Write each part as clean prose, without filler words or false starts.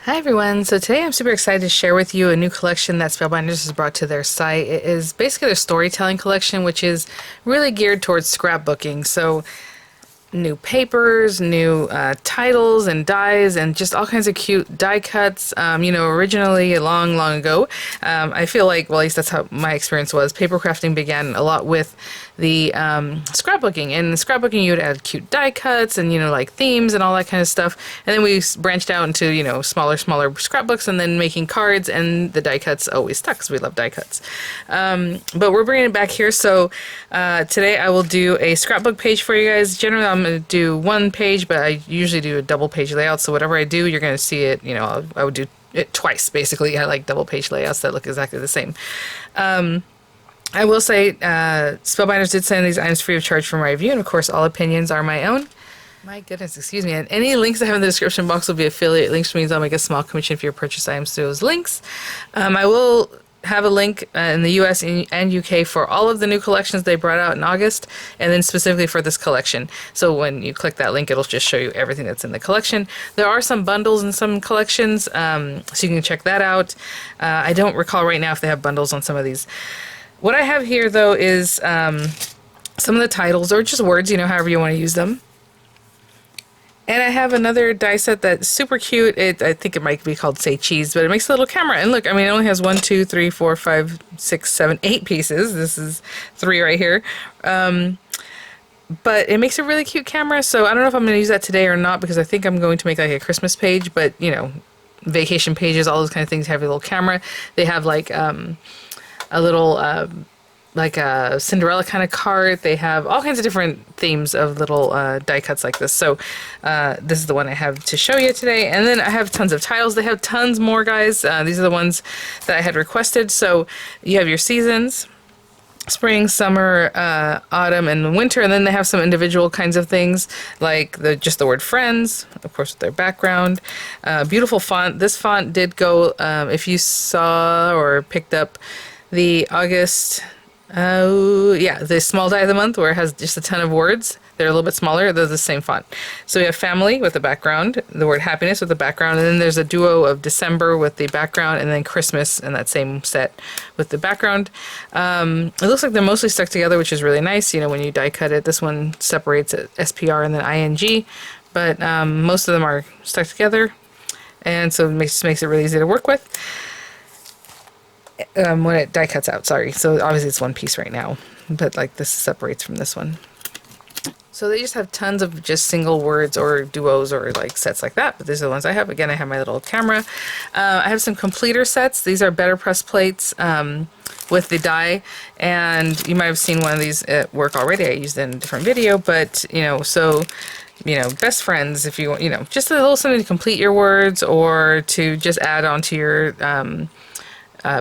Hi everyone, so today I'm super excited to share with you a new collection that Spellbinders has brought to their site. It is basically their storytelling collection, which is really geared towards scrapbooking. So new papers, new titles and dies, and just all kinds of cute die cuts. Originally, long ago, I feel like, well, at least that's how my experience was. Paper crafting began a lot with the scrapbooking. And in scrapbooking, you would add cute die cuts and, like themes and all that kind of stuff. And then we branched out into, smaller scrapbooks and then making cards, and the die cuts always stuck because we love die cuts. But we're bringing it back here. So today I will do a scrapbook page for you guys. Generally, I'm going to do one page, but I usually do a double page layout. So whatever I do, you're going to see it, I would do it twice, basically. I like double page layouts that look exactly the same. I will say, Spellbinders did send these items free of charge for my review, and of course, all opinions are my own. My goodness, excuse me. And any links I have in the description box will be affiliate links, which means I'll make a small commission if you purchase items through those links. I will have a link in the US and UK for all of the new collections they brought out in August, and then specifically for this collection. So when you click that link, it'll just show you everything that's in the collection. There are some bundles in some collections, so you can check that out. I don't recall right now if they have bundles on some of these. What I have here, though, is some of the titles, or just words, however you want to use them. And I have another die set that's super cute. I think it might be called Say Cheese, but it makes a little camera. And look, I mean, it only has 1, 2, 3, 4, 5, 6, 7, 8 pieces. This is 3 right here. But it makes a really cute camera, so I don't know if I'm going to use that today or not, because I think I'm going to make like a Christmas page, but, vacation pages, all those kind of things have a little camera. They have like a little like a Cinderella kind of card. They have all kinds of different themes of little die cuts like this. So this is the one I have to show you today. And then I have tons of titles. They have tons more, guys. These are the ones that I had requested. So you have your seasons: spring, summer, autumn, and winter. And then they have some individual kinds of things, like just the word friends, of course, with their background. Beautiful font. This font did go, if you saw or picked up the August, the small die of the month, where it has just a ton of words. They're a little bit smaller. They're the same font. So we have family with the background, the word happiness with the background, and then there's a duo of December with the background, and then Christmas in that same set with the background. It looks like they're mostly stuck together, which is really nice. When you die cut it, this one separates at SPR and then ING, but most of them are stuck together, and so it makes it really easy to work with. When it die cuts out, sorry. So obviously it's one piece right now, but like this separates from this one. So they just have tons of just single words or duos or like sets like that, but these are the ones I have. Again, I have my little camera. I have some completer sets. These are better press plates with the die, and you might have seen one of these at work already. I used it in a different video, but best friends, if you want, just a little something to complete your words or to just add onto your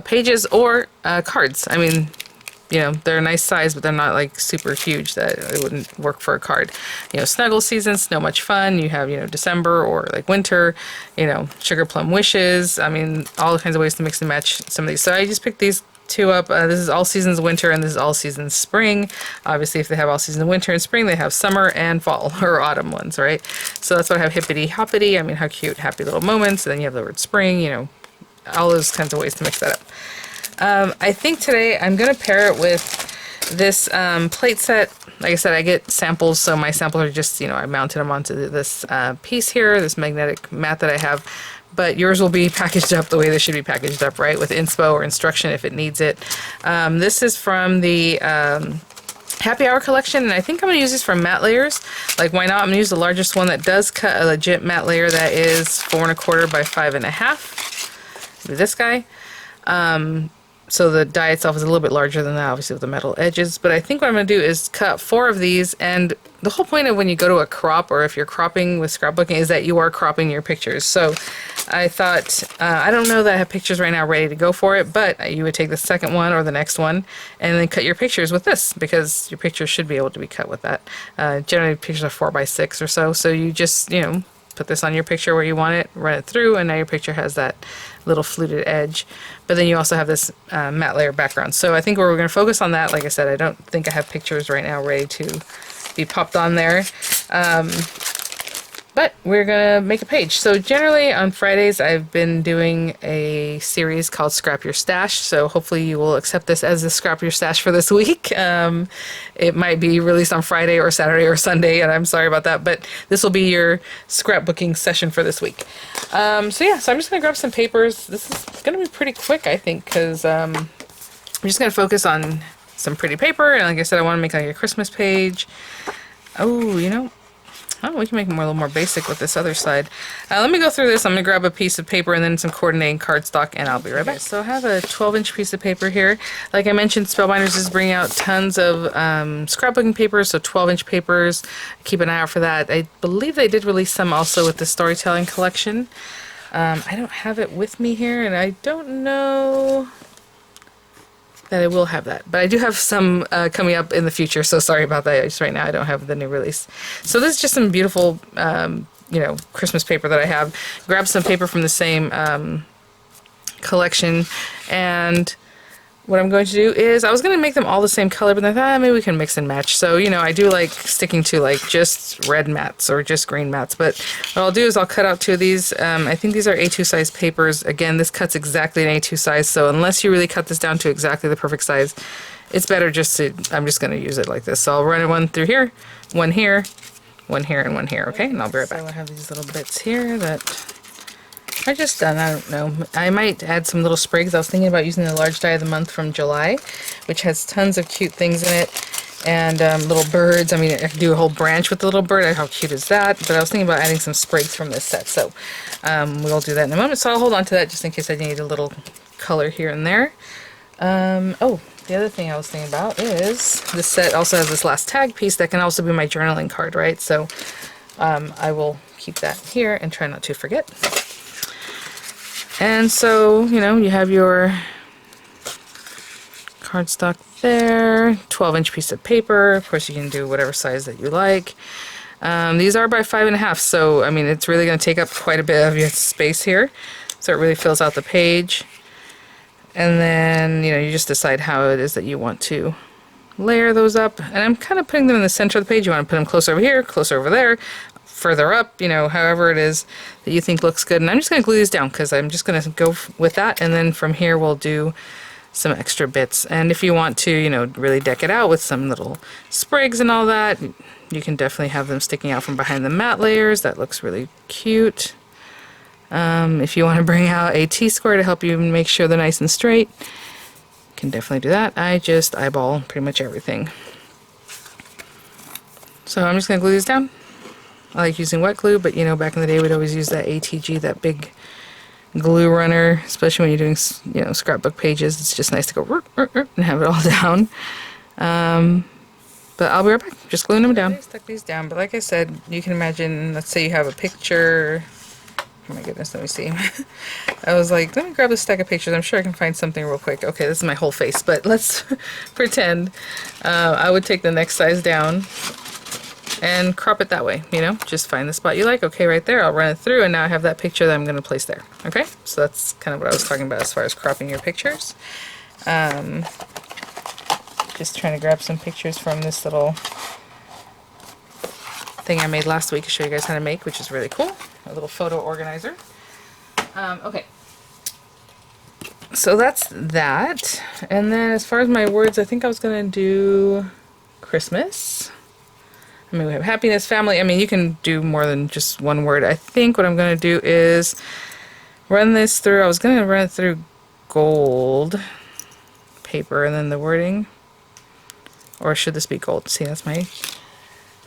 pages or cards. I mean, they're a nice size, but they're not like super huge that it wouldn't work for a card. Snuggle season, snow much fun. You have, December or like winter, sugar plum wishes. I mean, all kinds of ways to mix and match some of these. So I just picked these two up. This is all seasons winter, and this is all seasons spring. Obviously, if they have all seasons winter and spring, they have summer and fall or autumn ones, right? So that's what I have. Hippity hoppity. I mean, how cute, happy little moments. And then you have the word spring, all those kinds of ways to mix that up. I think today I'm going to pair it with this plate set. Like I said, I get samples, so my samples are just, I mounted them onto this piece here, this magnetic mat that I have. But yours will be packaged up the way they should be packaged up, right? With inspo or instruction if it needs it. This is from the Happy Hour collection, and I think I'm going to use these for matte layers. Like, why not? I'm going to use the largest one that does cut a legit matte layer that is 4 1/4 by 5 1/2. This guy. So the die itself is a little bit larger than that, obviously, with the metal edges. But I think what I'm going to do is cut 4 of these. And the whole point of when you go to a crop, or if you're cropping with scrapbooking, is that you are cropping your pictures. So I thought, I don't know that I have pictures right now ready to go for it, but you would take the second one or the next one and then cut your pictures with this, because your pictures should be able to be cut with that. Generally, pictures are 4 by 6 or so. So you just, put this on your picture where you want it, run it through, and now your picture has that little fluted edge. But then you also have this matte layer background. So I think we're going to focus on that. Like I said, I don't think I have pictures right now ready to be popped on there. But we're gonna make a page. So generally on Fridays I've been doing a series called Scrap Your Stash. So hopefully you will accept this as the Scrap Your Stash for this week. It might be released on Friday or Saturday or Sunday, and I'm sorry about that, but this will be your scrapbooking session for this week. So yeah, so I'm just gonna grab some papers. This is gonna be pretty quick, I think, because I'm just gonna focus on some pretty paper, and like I said, I want to make like a Christmas page. Oh, you know, oh, we can make it a little more basic with this other side. Let me go through this. I'm going to grab a piece of paper and then some coordinating cardstock, and I'll be right back. So I have a 12-inch piece of paper here. Like I mentioned, Spellbinders is bringing out tons of scrapbooking papers, so 12-inch papers. Keep an eye out for that. I believe they did release some also with the storytelling collection. I don't have it with me here, and I don't know that I will have that, but I do have some coming up in the future, so sorry about that. Just right now I don't have the new release. So this is just some beautiful you know, Christmas paper that I have. Grab some paper from the same collection, and what I'm going to do is, I was going to make them all the same color, but I thought maybe we can mix and match. So, you know, I do like sticking to like just red mats or just green mats, but what I'll do is I'll cut out 2 of these. I think these are A2 size papers. Again, this cuts exactly an A2 size, so unless you really cut this down to exactly the perfect size, it's better just to, I'm just going to use it like this. So I'll run one through here, one here, one here, and one here, okay? And I'll be right back. So I have these little bits here that I just done, I don't know. I might add some little sprigs. I was thinking about using the large die of the month from July, which has tons of cute things in it, and little birds. I mean, I could do a whole branch with the little bird. How cute is that? But I was thinking about adding some sprigs from this set, so we'll do that in a moment. So I'll hold on to that just in case I need a little color here and there. Oh, the other thing I was thinking about is this set also has this last tag piece that can also be my journaling card, right? So I will keep that here and try not to forget. And so, you know, you have your cardstock there, 12-inch piece of paper. Of course, you can do whatever size that you like. These are by 5.5, so, I mean, it's really going to take up quite a bit of your space here. So it really fills out the page. And then, you know, you just decide how it is that you want to layer those up. And I'm kind of putting them in the center of the page. You want to put them closer over here, closer over there, further up, you know, however it is that you think looks good. And I'm just going to glue these down because I'm just going to go with that, and then from here we'll do some extra bits. And if you want to, you know, really deck it out with some little sprigs and all that, you can definitely have them sticking out from behind the matte layers. That looks really cute. If you want to bring out a T-square to help you make sure they're nice and straight, you can definitely do that. I just eyeball pretty much everything. So I'm just going to glue these down. I like using wet glue, but you know, back in the day we'd always use that ATG, that big glue runner, especially when you're doing, you know, scrapbook pages. It's just nice to go and have it all down. But I'll be right back, just gluing them down. I stuck these down, but like I said, you can imagine, let's say you have a picture. Oh my goodness, let me see. I was like, let me grab a stack of pictures. I'm sure I can find something real quick. Okay, this is my whole face, but let's pretend I would take the next size down and crop it that way, you know, just find the spot you like. Okay, right there, I'll run it through, and now I have that picture that I'm going to place there. Okay, so that's kind of what I was talking about as far as cropping your pictures. Just trying to grab some pictures from this little thing I made last week to show you guys how to make, which is really cool. A little photo organizer. Okay, so that's that. And then as far as my words, I think I was going to do Christmas. I mean, we have happiness, family. I mean, you can do more than just one word. I think what I'm going to do is run this through. I was going to run it through gold paper and then the wording. Or should this be gold? See, that's my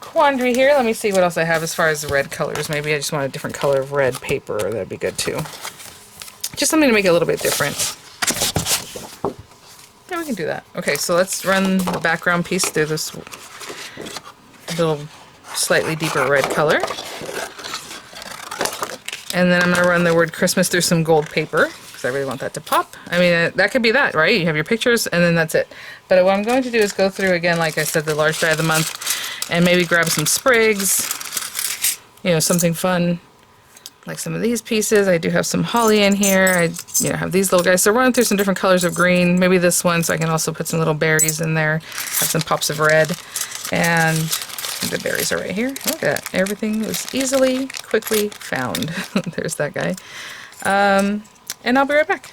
quandary here. Let me see what else I have as far as the red colors. Maybe I just want a different color of red paper. That'd be good too. Just something to make it a little bit different. Yeah, we can do that. Okay, so let's run the background piece through this little slightly deeper red color. And then I'm going to run the word Christmas through some gold paper because I really want that to pop. I mean, that could be that, right? You have your pictures and then that's it. But what I'm going to do is go through again, like I said, the large die of the month, and maybe grab some sprigs, you know, something fun. Like some of these pieces. I do have some holly in here. I have these little guys. So running through some different colors of green. Maybe this one, so I can also put some little berries in there. Have some pops of red. And The berries are right here. Look at that. Everything was easily, quickly found. There's that guy. And I'll be right back.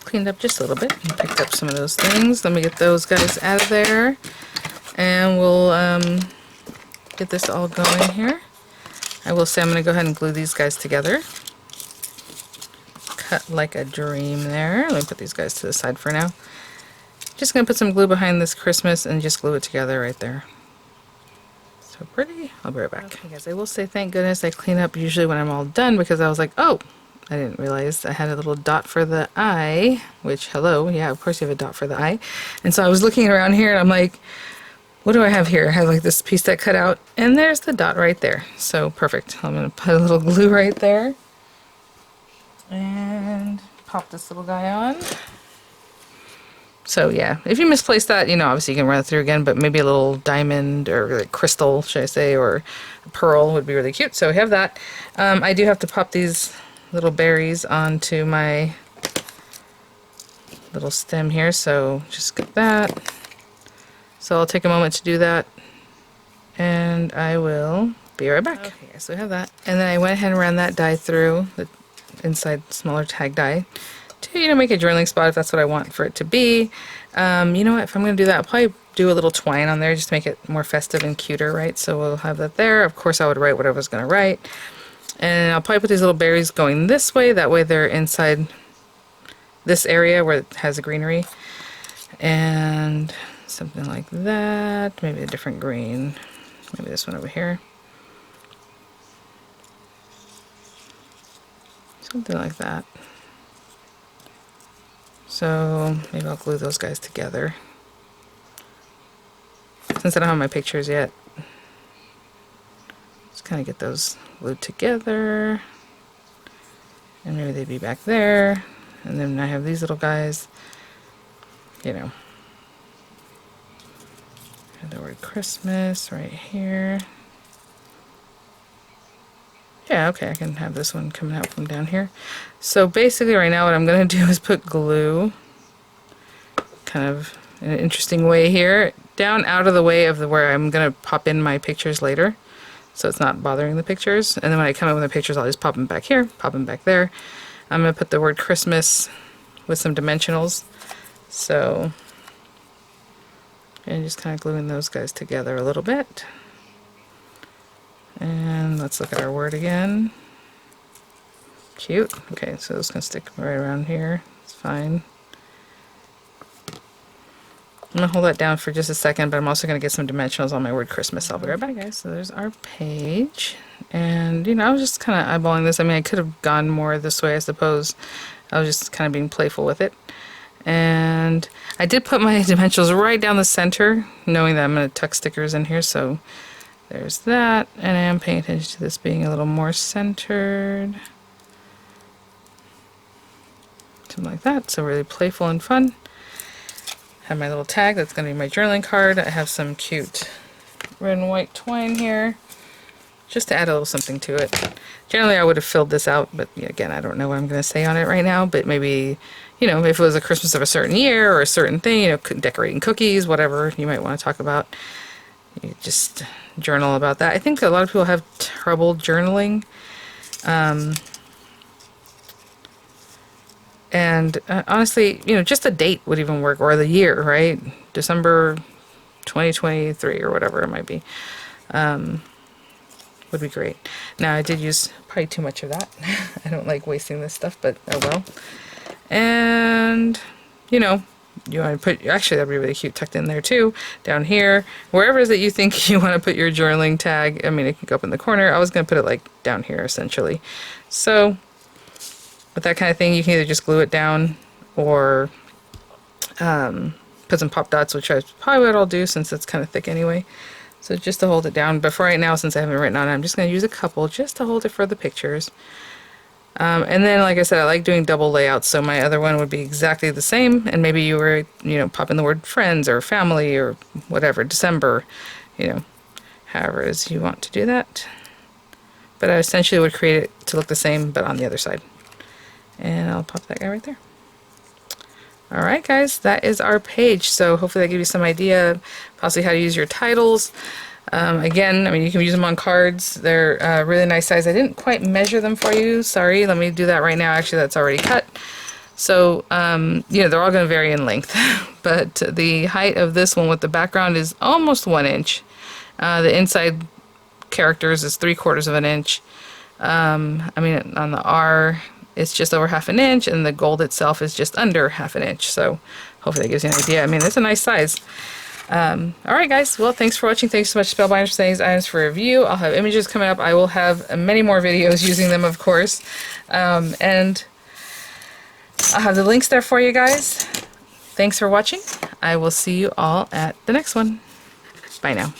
Cleaned up just a little bit and picked up some of those things. Let me get those guys out of there, and we'll get this all going here. I will say I'm going to go ahead and glue these guys together. Cut like a dream there. Let me put these guys to the side for now. Just going to put some glue behind this Christmas and just glue it together right there. So pretty. I'll be right back. Okay guys, I will say thank goodness I clean up usually when I'm all done, because I was like, oh, I didn't realize I had a little dot for the eye, which, hello, yeah, of course you have a dot for the eye. And so I was looking around here and I'm like, what do I have here? I have like this piece that cut out, and there's the dot right there. So perfect. I'm going to put a little glue right there and pop this little guy on. So yeah, if you misplace that, you know, obviously you can run it through again, but maybe a little diamond or like crystal, should I say, or a pearl would be really cute. So we have that. I do have to pop these little berries onto my little stem here, so just get that. So I'll take a moment to do that, and I will be right back. Okay, so we have that, and then I went ahead and ran that die through the inside smaller tag die to, you know, make a journaling spot if that's what I want for it to be. You know what, if I'm going to do that, I'll probably do a little twine on there just to make it more festive and cuter, right? So we'll have that there. Of course I would write what I was going to write. And I'll probably put these little berries going this way, that way they're inside this area where it has a greenery. And something like that, maybe a different green, maybe this one over here. Something like that. So maybe I'll glue those guys together. Since I don't have my pictures yet, just kind of get those glued together, and maybe they'd be back there, and then I have these little guys, you know, and the word Christmas right here. Yeah, okay, I can have this one coming out from down here. So basically right now what I'm going to do is put glue kind of in an interesting way here, down out of the way of the where I'm going to pop in my pictures later, so it's not bothering the pictures. And then when I come in with the pictures, I'll just pop them back here, pop them back there. I'm going to put the word Christmas with some dimensionals. So, and just kind of gluing those guys together a little bit. And let's look at our word again. Cute. Okay, so it's going to stick right around here. It's fine. I'm going to hold that down for just a second, but I'm also going to get some dimensionals on my word Christmas. I'll be right back, guys. So there's our page. And, you know, I was just kind of eyeballing this. I mean, I could have gone more this way, I suppose. I was just kind of being playful with it. And I did put my dimensionals right down the center, knowing that I'm going to tuck stickers in here. So there's that. And I am paying attention to this being a little more centered. Something like that. So really playful and fun. Have my little tag, that's going to be my journaling card. I have some cute red and white twine here, just to add a little something to it. Generally I would have filled this out, but again, I don't know what I'm going to say on it right now, but maybe, you know, if it was a Christmas of a certain year or a certain thing, you know, decorating cookies, whatever you might want to talk about, you just journal about that. I think a lot of people have trouble journaling. And honestly, you know, just the date would even work, or the year, right? December 2023 or whatever it might be. Would be great. Now I did use probably too much of that. I don't like wasting this stuff, but oh well. And you know, you want to put, actually that'd be really cute tucked in there too, down here, wherever it is that you think you want to put your journaling tag. I mean, it can go up in the corner. I was going to put it like down here essentially. So with that kind of thing, you can either just glue it down or put some pop dots, which is probably what I'll do since it's kind of thick anyway. So just to hold it down, but for right now, since I haven't written on it, I'm just going to use a couple just to hold it for the pictures. And then, like I said, I like doing double layouts, so my other one would be exactly the same, and maybe you were, you know, pop in the word friends or family or whatever, December, you know, however it is you want to do that. But I essentially would create it to look the same, but on the other side. And I'll pop that guy right there. Alright guys, that is our page, so hopefully that gives you some idea possibly how to use your titles. Again, I mean, you can use them on cards. They're really nice size. I didn't quite measure them for you, sorry, let me do that right now. Actually, that's already cut. So, you know, they're all going to vary in length, but the height of this one with the background is almost 1 inch. The inside characters is 3/4 of an inch. I mean, on the R, it's just over 1/2 inch, and the gold itself is just under 1/2 inch. So hopefully that gives you an idea. I mean, it's a nice size. Alright guys, well, thanks for watching. Thanks so much, Spellbinders, for sending these items for review. I'll have images coming up. I will have many more videos using them, of course. And I'll have the links there for you guys. Thanks for watching. I will see you all at the next one. Bye now.